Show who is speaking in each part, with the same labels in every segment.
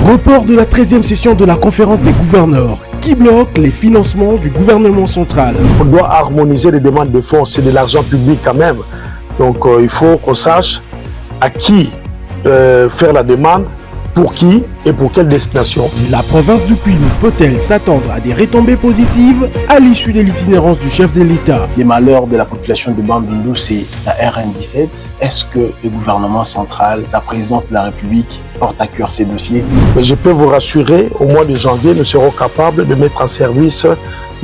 Speaker 1: Report de la 13e session de la conférence des gouverneurs qui bloque les financements du gouvernement central.
Speaker 2: On doit harmoniser les demandes de fonds, c'est de l'argent public quand même. Donc il faut qu'on sache à qui faire la demande, pour qui et pour quelle destination.
Speaker 1: La province du Kwilu peut-elle s'attendre à des retombées positives à l'issue de l'itinérance du chef de l'État?
Speaker 3: Les malheurs de la population de Bandundu, c'est la RN17. Est-ce que le gouvernement central, la présidence de la République porte à cœur ces dossiers?
Speaker 2: Mais je peux vous rassurer, au mois de janvier, nous serons capables de mettre en service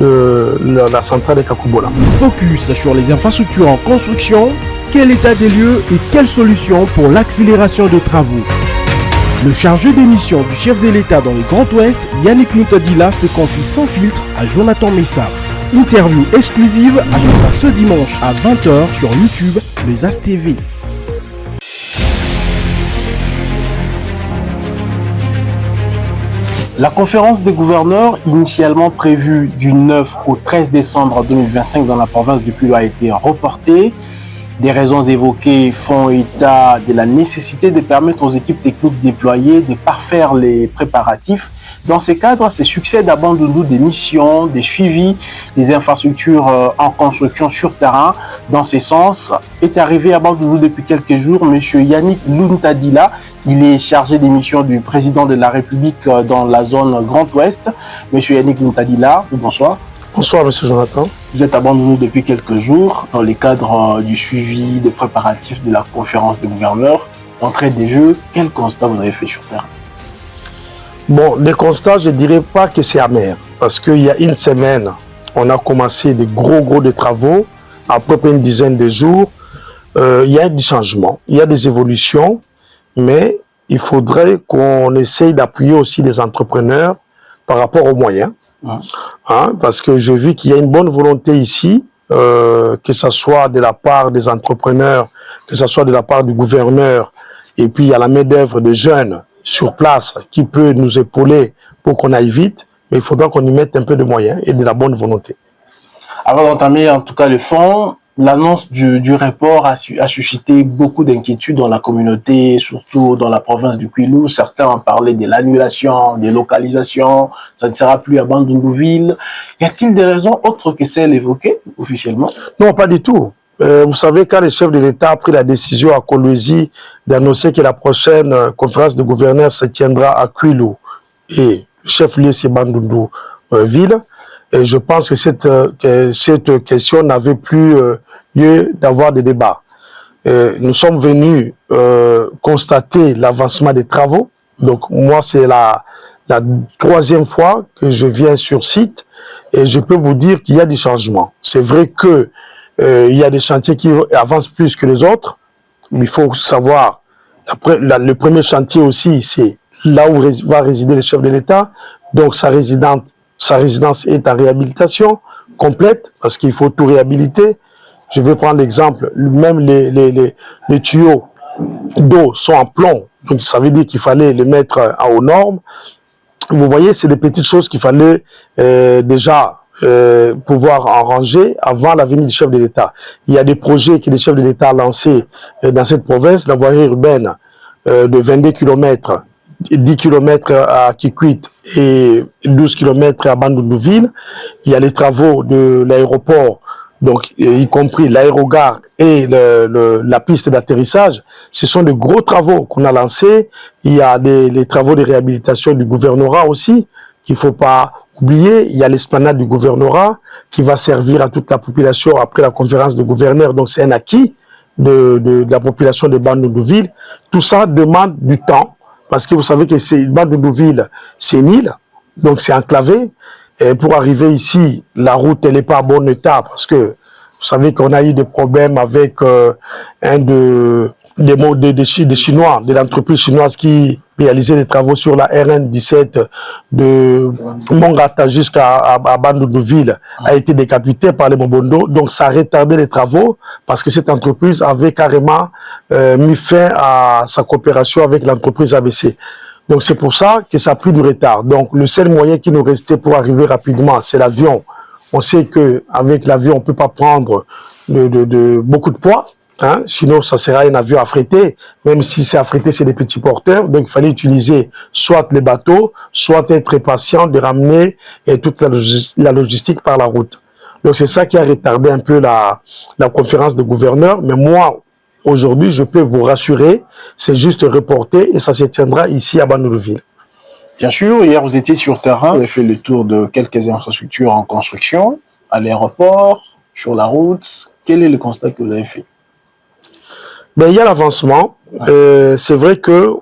Speaker 2: la centrale de Kakubola.
Speaker 1: Focus sur les infrastructures en construction, quel état des lieux et quelles solutions pour l'accélération de travaux. Le chargé des missions du chef de l'État dans le Grand Ouest, Yannick Luntadila, se confie sans filtre à Jonathan Messa. Interview exclusive à suivre ce dimanche à 20h sur YouTube, les As TV.
Speaker 3: La conférence des gouverneurs, initialement prévue du 9 au 13 décembre 2025 dans la province du Kwilu, a été reportée. Des raisons évoquées font état de la nécessité de permettre aux équipes techniques déployées de parfaire les préparatifs. Dans ces cadres, se succèdent à Bandundu des missions, des suivis, des infrastructures en construction sur terrain. Dans ce sens, est arrivé à Bandundu depuis quelques jours M. Yannick Luntadila. Il est chargé des missions du président de la République dans la zone Grand Ouest. M. Yannick Luntadila, bonsoir.
Speaker 2: Bonsoir, M. Jonathan.
Speaker 3: Vous êtes à Bandundu depuis quelques jours dans le cadre du suivi des préparatifs de la conférence des gouverneurs. Entrée des jeux, quel constat vous avez fait sur terre?
Speaker 2: Bon, les constats, je ne dirais pas que c'est amer. Parce qu'il y a une semaine, on a commencé des gros de travaux. À peu près une dizaine de jours, il y a du changement, il y a des évolutions. Mais il faudrait qu'on essaye d'appuyer aussi les entrepreneurs par rapport aux moyens. Parce que je vis qu'il y a une bonne volonté ici, que ce soit de la part des entrepreneurs, que ce soit de la part du gouverneur, et puis il y a la main-d'œuvre de jeunes sur place qui peut nous épauler pour qu'on aille vite, mais il faudra qu'on y mette un peu de moyens et de la bonne volonté.
Speaker 3: Avant d'entamer en tout cas le fond, l'annonce du report a suscité beaucoup d'inquiétudes dans la communauté, surtout dans la province du Kwilu. Certains ont parlé de l'annulation, des localisations, ça ne sera plus à Bandundu-Ville. Y a-t-il des raisons autres que celles évoquées officiellement?
Speaker 2: Non, pas du tout. Vous savez, quand le chef de l'État a pris la décision à Kolwezi d'annoncer que la prochaine conférence de gouverneurs se tiendra à Kwilu et le chef-lieu c'est Bandundu-Ville, et je pense que cette question n'avait plus lieu d'avoir des débats. Nous sommes venus constater l'avancement des travaux. Donc moi, c'est la troisième fois que je viens sur site et je peux vous dire qu'il y a du changement. C'est vrai que il y a des chantiers qui avancent plus que les autres, mais il faut savoir, après, le premier chantier aussi, c'est là où va résider le chef de l'État. Donc sa résidence est en réhabilitation complète, parce qu'il faut tout réhabiliter. Je vais prendre l'exemple, même les tuyaux d'eau sont en plomb, donc ça veut dire qu'il fallait les mettre aux normes. Vous voyez, c'est des petites choses qu'il fallait déjà pouvoir arranger avant la venue du chef de l'État. Il y a des projets que le chef de l'État a lancés dans cette province, la voirie urbaine de 22 km, 10 km à Kikwit et 12 km à Bandundu-Ville. Il y a les travaux de l'aéroport, donc y compris l'aérogare et la piste d'atterrissage. Ce sont de gros travaux qu'on a lancés. Il y a les travaux de réhabilitation du gouvernorat aussi, qu'il ne faut pas oublier. Il y a l'esplanade du gouvernorat qui va servir à toute la population après la conférence de gouverneurs. Donc c'est un acquis de la population de Bandundu-Ville. Tout ça demande du temps, parce que vous savez que Bandundu-Ville, c'est une île, donc c'est enclavé. Et pour arriver ici, la route elle n'est pas en bon état, parce que vous savez qu'on a eu des problèmes avec des Chinois, de l'entreprise chinoise qui réalisait des travaux sur la RN17 de Mongata jusqu'à Bandundu-Ville, a été décapité par les Mobondo. Donc ça a retardé les travaux parce que cette entreprise avait carrément mis fin à sa coopération avec l'entreprise ABC. Donc c'est pour ça que ça a pris du retard. Donc le seul moyen qui nous restait pour arriver rapidement, c'est l'avion. On sait qu'avec l'avion, on ne peut pas prendre beaucoup de poids. Hein? Sinon, ça sera un avion affrété. Même si c'est affrété, c'est des petits porteurs. Donc, il fallait utiliser soit les bateaux, soit être patient de ramener toute la logistique par la route. Donc, c'est ça qui a retardé un peu la conférence de gouverneurs. Mais moi, aujourd'hui, je peux vous rassurer, c'est juste reporté et ça se tiendra ici à Bandundu-Ville.
Speaker 3: Bien sûr, hier vous étiez sur terrain, vous avez fait le tour de quelques infrastructures en construction, à l'aéroport, sur la route. Quel est le constat que vous avez fait?
Speaker 2: Ben, il y a l'avancement. C'est vrai qu'il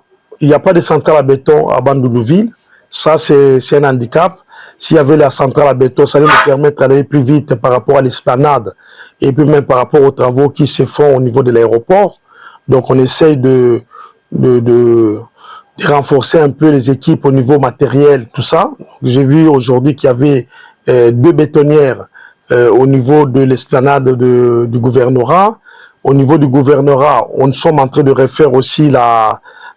Speaker 2: n'y a pas de centrale à béton à Bandundu-Ville. Ça, c'est un handicap. S'il y avait la centrale à béton, ça allait nous permettre d'aller plus vite par rapport à l'esplanade et puis même par rapport aux travaux qui se font au niveau de l'aéroport. Donc, on essaye de renforcer un peu les équipes au niveau matériel, tout ça. J'ai vu aujourd'hui qu'il y avait 2 bétonnières au niveau de l'esplanade du gouvernorat. Au niveau du gouvernorat, on sommes en train de refaire aussi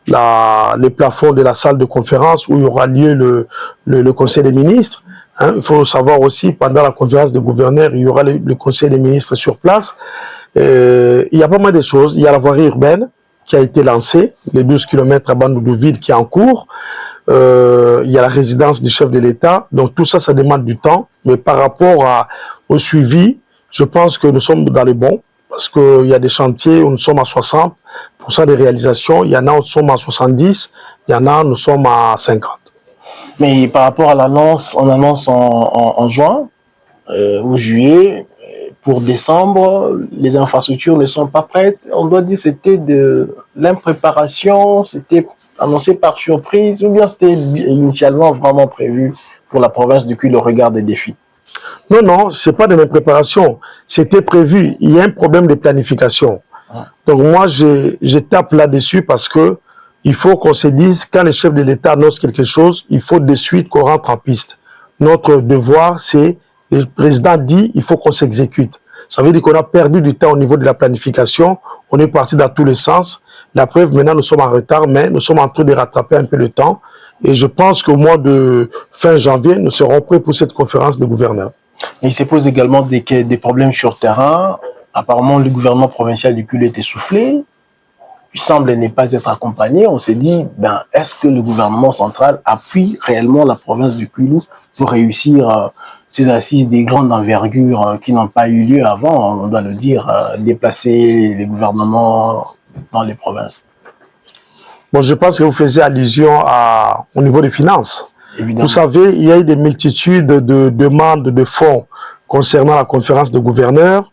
Speaker 2: les plafonds de la salle de conférence où il y aura lieu le conseil des ministres. Hein, il faut savoir aussi, pendant la conférence des gouverneurs, il y aura le conseil des ministres sur place. Il y a pas mal de choses. Il y a la voirie urbaine qui a été lancée, les 12 km à Bandundu-Ville qui est en cours. Il y a la résidence du chef de l'État. Donc tout ça, ça demande du temps. Mais par rapport au suivi, je pense que nous sommes dans le bon. Parce qu'il y a des chantiers où nous sommes à 60% des réalisations. Il y en a où nous sommes à 70%. Il y en a où nous sommes à 50%.
Speaker 3: Mais par rapport à l'annonce, on annonce en juin ou juillet. Pour décembre, les infrastructures ne sont pas prêtes. On doit dire que c'était de l'impréparation, c'était annoncé par surprise, ou bien c'était initialement vraiment prévu pour la province du Kwilu au regard des défis?
Speaker 2: Non, non, ce n'est pas de l'impréparation. C'était prévu. Il y a un problème de planification. Donc moi, je tape là-dessus parce que il faut qu'on se dise, quand le chef de l'État annonce quelque chose, il faut de suite qu'on rentre en piste. Notre devoir, c'est, le président dit, il faut qu'on s'exécute. Ça veut dire qu'on a perdu du temps au niveau de la planification. On est parti dans tous les sens. La preuve, maintenant, nous sommes en retard, mais nous sommes en train de rattraper un peu le temps. Et je pense qu'au mois de fin janvier, nous serons prêts pour cette conférence de gouverneurs.
Speaker 3: Et il se pose également des problèmes sur terrain. Apparemment, le gouvernement provincial du Kwilu est essoufflé. Il semble ne pas être accompagné. On s'est dit, ben, est-ce que le gouvernement central appuie réellement la province du Kwilu pour réussir ces assises des grandes envergures qui n'ont pas eu lieu avant, on doit le dire, déplacer les gouvernements dans les provinces?
Speaker 2: Bon, je pense que vous faisiez allusion au niveau des finances. Évidemment. Vous savez, il y a eu des multitudes de demandes de fonds concernant la conférence de gouverneurs,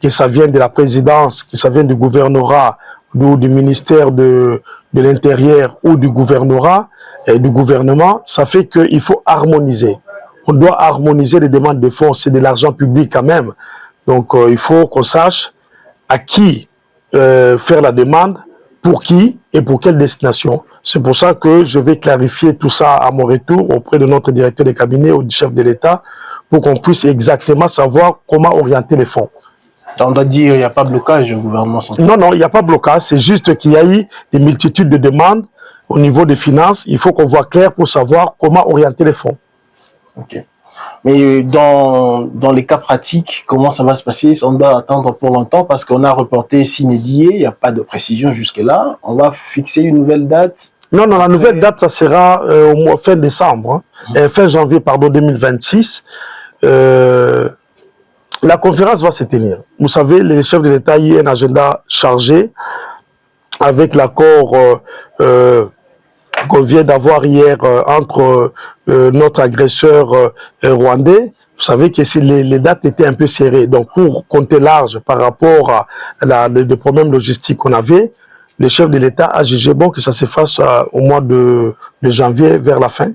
Speaker 2: que ça vienne de la présidence, que ça vienne du gouvernorat, ou du ministère de l'Intérieur ou du gouvernorat, et du gouvernement. Ça fait qu'il faut harmoniser. On doit harmoniser les demandes de fonds, c'est de l'argent public quand même. Donc il faut qu'on sache à qui faire la demande, pour qui et pour quelle destination. C'est pour ça que je vais clarifier tout ça à mon retour auprès de notre directeur de cabinet ou du chef de l'État pour qu'on puisse exactement savoir comment orienter les fonds.
Speaker 3: On doit dire qu'il n'y a pas de blocage au gouvernement central.
Speaker 2: Non, non, il n'y a pas de blocage. C'est juste qu'il y a eu des multitudes de demandes au niveau des finances. Il faut qu'on voit clair pour savoir comment orienter les fonds.
Speaker 3: Ok. Mais dans les cas pratiques, comment ça va se passer? On doit attendre pour longtemps parce qu'on a reporté sine die, il n'y a pas de précision jusque-là. On va fixer une nouvelle date?
Speaker 2: Non, non, la nouvelle date, ça sera au mois fin décembre, fin janvier, pardon, 2026. La conférence va se tenir. Vous savez, les chefs de l'État, il y a un agenda chargé avec l'accord qu'on vient d'avoir hier entre notre agresseur rwandais. Vous savez que les dates étaient un peu serrées. Donc, pour compter large par rapport à les problèmes logistiques qu'on avait, le chef de l'État a jugé bon que ça se fasse au mois de janvier, vers la fin.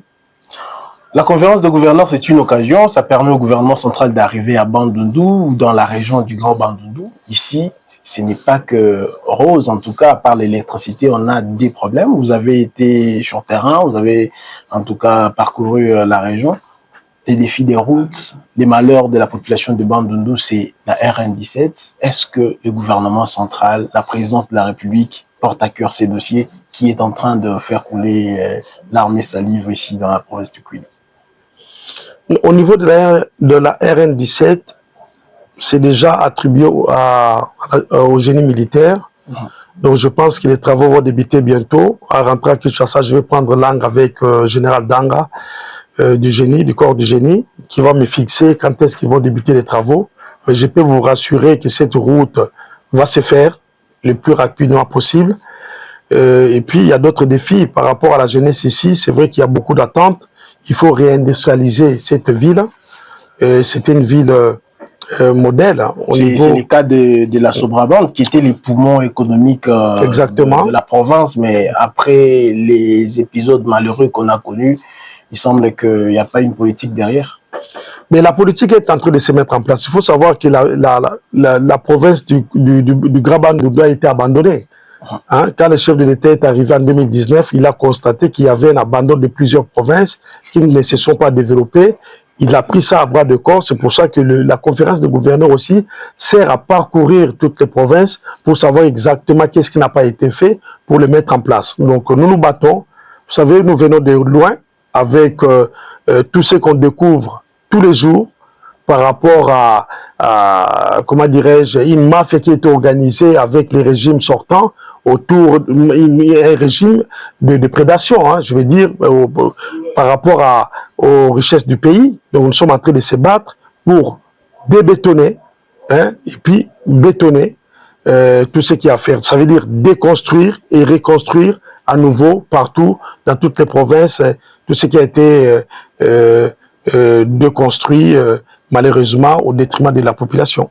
Speaker 3: La conférence de gouverneurs, c'est une occasion. Ça permet au gouvernement central d'arriver à Bandundu ou dans la région du Grand Bandundu. Ici, ce n'est pas que rose, en tout cas, à part l'électricité, on a des problèmes. Vous avez été sur terrain, vous avez en tout cas parcouru la région. Les défis des routes, les malheurs de la population de Bandundu, c'est la RN17. Est-ce que le gouvernement central, la présidence de la République porte à cœur ces dossiers qui est en train de faire couler l'armée salive ici dans la province du Kwilu?
Speaker 2: Au niveau de la RN17, c'est déjà attribué au génie militaire. Donc je pense que les travaux vont débuter bientôt. À rentrer à Kinshasa, je vais prendre langue avec Général Danga du corps du génie, qui va me fixer quand est-ce qu'ils vont débuter les travaux. Mais je peux vous rassurer que cette route va se faire le plus rapidement possible. Et puis il y a d'autres défis par rapport à la jeunesse ici. C'est vrai qu'il y a beaucoup d'attentes. Il faut réindustrialiser cette ville. C'était une ville modèle.
Speaker 3: C'est le cas de la Sobrabande, qui était les poumons économiques de la province, mais après les épisodes malheureux qu'on a connus, il semble qu'il n'y a pas une politique derrière.
Speaker 2: Mais la politique est en train de se mettre en place. Il faut savoir que la province du Grand Bandundu a été abandonnée. Hein? Quand le chef de l'État est arrivé en 2019, il a constaté qu'il y avait un abandon de plusieurs provinces qui ne se sont pas développées. Il a pris ça à bras de corps. C'est pour ça que la conférence des gouverneurs aussi sert à parcourir toutes les provinces pour savoir exactement qu'est-ce qui n'a pas été fait pour le mettre en place. Donc nous nous battons. Vous savez, nous venons de loin avec tout ce qu'on découvre tous les jours par rapport à comment dirais-je, une mafia qui était organisée avec les régimes sortants autour d'un régime de prédation, hein, je veux dire, par rapport aux richesses du pays. Donc nous sommes en train de se battre pour débétonner, hein, et puis bétonner tout ce qu'il y a à faire. Ça veut dire déconstruire et reconstruire à nouveau partout, dans toutes les provinces, tout ce qui a été déconstruit malheureusement au détriment de la population.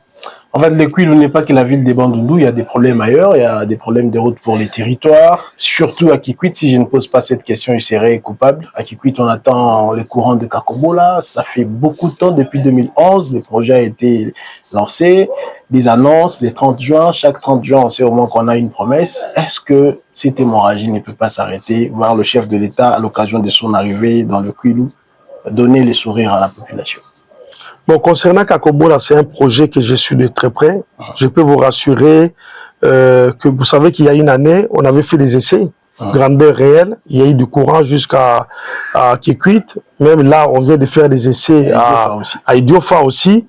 Speaker 3: En fait, le Kwilu n'est pas que la ville de Bandundu, il y a des problèmes ailleurs, il y a des problèmes de route pour les territoires, surtout à Kikwit. Si je ne pose pas cette question, il serait coupable. À Kikwit, on attend les courants de Kakobola, ça fait beaucoup de temps, depuis 2011, le projet a été lancé, des annonces, les 30 juin, chaque 30 juin, on sait au moins qu'on a une promesse. Est-ce que cette hémorragie ne peut pas s'arrêter, voir le chef de l'État, à l'occasion de son arrivée dans le Kwilu, donner le sourire à la population?
Speaker 2: Bon, concernant Kakobola, c'est un projet que je suis de très près. Je peux vous rassurer que vous savez qu'il y a une année, on avait fait des essais, grandeur réelle. Il y a eu du courant jusqu'à Kikwit. Même là, on vient de faire des essais à Idiofa aussi.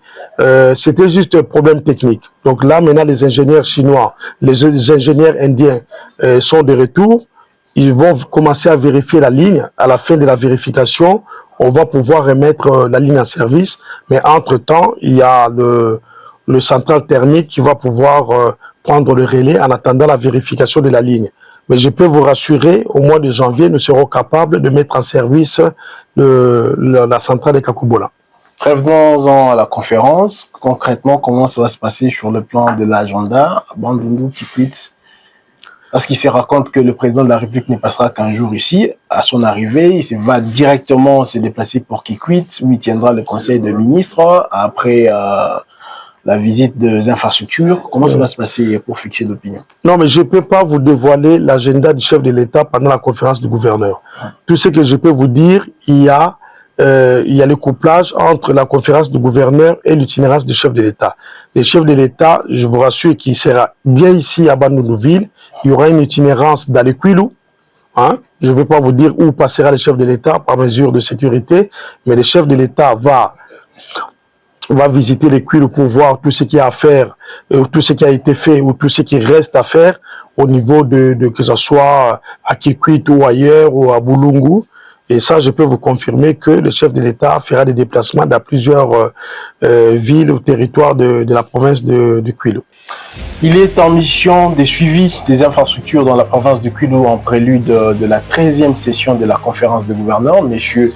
Speaker 2: C'était juste un problème technique. Donc là, maintenant, les ingénieurs chinois, les ingénieurs indiens sont de retour. Ils vont commencer à vérifier la ligne. À la fin de la vérification, on va pouvoir remettre la ligne en service, mais entre-temps, il y a le central thermique qui va pouvoir prendre le relais en attendant la vérification de la ligne. Mais je peux vous rassurer, au mois de janvier, nous serons capables de mettre en service la centrale de Kakobola.
Speaker 3: Revenons-en à la conférence. Concrètement, comment ça va se passer sur le plan de l'agenda? Bandundu, Kikwit, parce qu'il se raconte que le président de la République ne passera qu'un jour ici. À son arrivée, il va directement se déplacer pour Kikwit, où il tiendra le conseil de ministres après la visite des infrastructures. Comment ça va se passer pour fixer l'opinion? Non, mais je ne peux pas vous dévoiler l'agenda du chef de l'État pendant la conférence du gouverneur. Tout ce que je peux vous dire, il y a le couplage entre la conférence du gouverneur et l'itinérance du chef de l'État. Le chef de l'État, je vous rassure qu'il sera bien ici à Bandundu-Ville. Il y aura une itinérance dans le Kwilu. Hein? Je ne vais pas vous dire où passera le chef de l'État par mesure de sécurité, mais le chef de l'État va visiter les Kwilu pour voir tout ce qu'il y a à faire, tout ce qui a été fait ou tout ce qui reste à faire au niveau de que ce soit à Kikwit ou ailleurs ou à Bulungu. Et ça, je peux vous confirmer que le chef de l'État fera des déplacements dans plusieurs villes ou territoires de la province du Kwilu. Il est en mission de suivi des infrastructures dans la province du Kwilu en prélude de la 13e session de la conférence de gouverneurs. Monsieur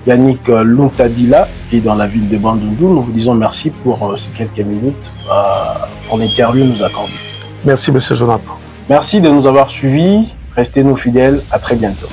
Speaker 3: Yannick Luntadila est dans la ville de Bandundu. Nous vous disons merci pour ces quelques minutes pour l'interview nous accordée. Merci, monsieur Jonathan. Merci de nous avoir suivis. Restez-nous fidèles. À très bientôt.